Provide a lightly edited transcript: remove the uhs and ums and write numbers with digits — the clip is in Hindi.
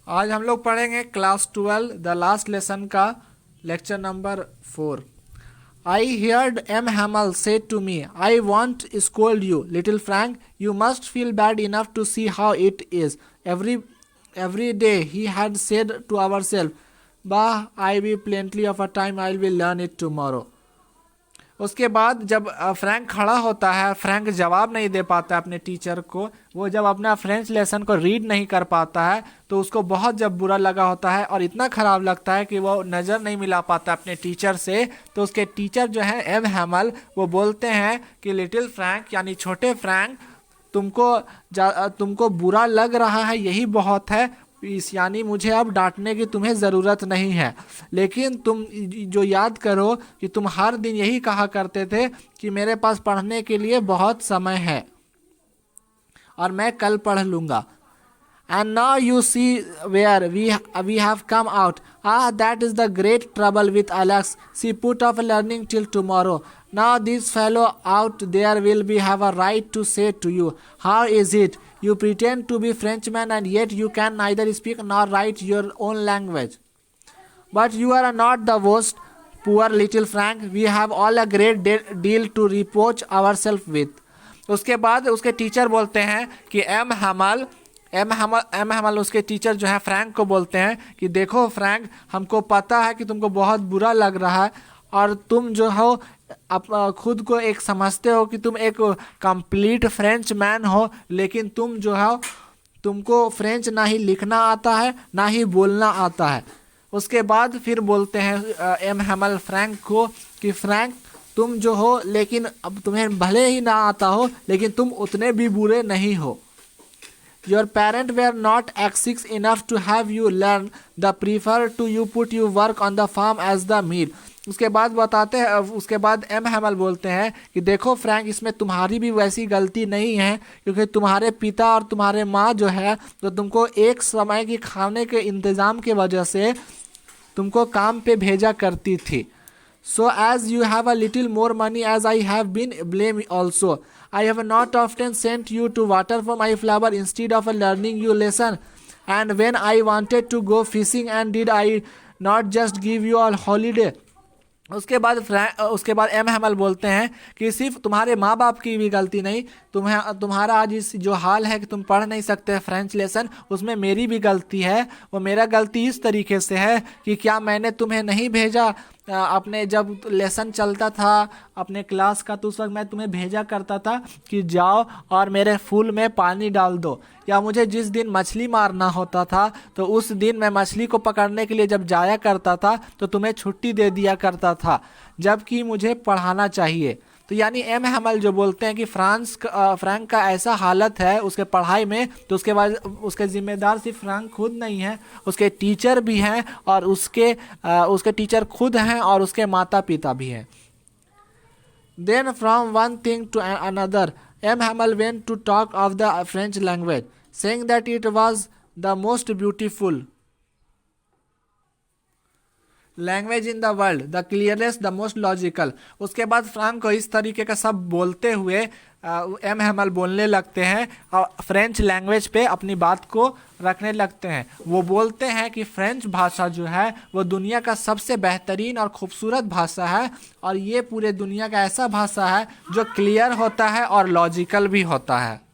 आज हम लोग पढ़ेंगे क्लास 12 द लास्ट लेसन का lecture number 4। I heard M. Hamel say to me, I won't scold you, little Frank. You must feel bad enough to see how it is. Every day he had said to ourselves, Bah, I will plenty of a time, I will learn it tomorrow. उसके बाद जब फ्रैंक खड़ा होता है, फ्रैंक जवाब नहीं दे पाता है अपने टीचर को। वो जब अपना फ्रेंच लेसन को रीड नहीं कर पाता है तो उसको बहुत जब बुरा लगा होता है और इतना ख़राब लगता है कि वो नज़र नहीं मिला पाता अपने टीचर से। तो उसके टीचर जो है एम हैमल, वो बोलते हैं कि लिटिल फ्रैंक यानी छोटे फ्रैंक, तुमको बुरा लग रहा है, यही बहुत है। यानी मुझे अब डांटने की तुम्हें ज़रूरत नहीं है, लेकिन तुम जो याद करो कि तुम हर दिन यही कहा करते थे कि मेरे पास पढ़ने के लिए बहुत समय है और मैं कल पढ़ लूँगा। And now you see where we have come out. Ah, that is the great trouble with Alex. She put off learning till tomorrow. Now this fellow out there will have a right to say to you, how is it? You pretend to be Frenchman and yet you can neither speak nor write your own language. But you are not the worst, poor little Frank. We have all a great deal to reproach ourselves with. उसके बाद उसके टीचर बोलते हैं कि एम हैमल उसके टीचर जो है फ्रैंक को बोलते हैं कि देखो फ्रैंक, हमको पता है कि तुमको बहुत बुरा लग रहा है और तुम जो हो खुद को एक समझते हो कि तुम एक कंप्लीट फ्रेंच मैन हो, लेकिन तुम जो हो तुमको फ्रेंच ना ही लिखना आता है ना ही बोलना आता है। उसके बाद फिर बोलते हैं एम हैमल फ्रैंक को कि फ्रैंक, तुम जो हो, लेकिन अब तुम्हें भले ही ना आता हो लेकिन तुम उतने भी बुरे नहीं हो। Your parents were not anxious enough to have you learn. They prefer to you put you work on the farm as the meat. उसके बाद एम हैमल बोलते हैं कि देखो फ्रैंक, इसमें तुम्हारी भी वैसी गलती नहीं है, क्योंकि तुम्हारे पिता और तुम्हारे माँ जो है तो तुमको एक समय की खाने के इंतज़ाम के वजह से तुमको काम पे भेजा करती थी। So as you have a little more money as I have been blame also. I have not often sent you to water for my flower instead of learning you lesson. And when I wanted to go fishing, and did I not just give you a holiday? उसके बाद एम हैमल बोलते हैं कि सिर्फ तुम्हारे माँ बाप की भी गलती नहीं, तुम्हारा आज इस जो हाल है कि तुम पढ़ नहीं सकते फ्रेंच लेसन, उसमें मेरी भी गलती है। वो मेरा गलती इस तरीके से है कि क्या मैंने तुम्हें नहीं भेजा अपने जब लेसन चलता था अपने क्लास का, तो उस वक्त मैं तुम्हें भेजा करता था कि जाओ और मेरे फूल में पानी डाल दो, या मुझे जिस दिन मछली मारना होता था तो उस दिन मैं मछली को पकड़ने के लिए जब जाया करता था तो तुम्हें छुट्टी दे दिया करता था, जबकि मुझे पढ़ाना चाहिए। तो यानी एम हैमल जो बोलते हैं कि फ्रैंक का ऐसा हालत है उसके पढ़ाई में, तो उसके बाद उसके ज़िम्मेदार सिर्फ फ्रैंक खुद नहीं है, उसके टीचर भी हैं और उसके टीचर खुद हैं और उसके माता पिता भी हैं। Then from one thing to another, M. Hamel went to talk of the French language, saying that it was the most beautiful language in the world, the clearest, the most logical. उसके बाद फ्रैंक को इस तरीके का सब बोलते हुए एम हैमल बोलने लगते हैं और फ्रेंच लैंग्वेज पे अपनी बात को रखने लगते हैं। वो बोलते हैं कि फ्रेंच भाषा जो है वो दुनिया का सबसे बेहतरीन और खूबसूरत भाषा है और ये पूरे दुनिया का ऐसा भाषा है जो क्लियर होता है और लॉजिकल भी होता है।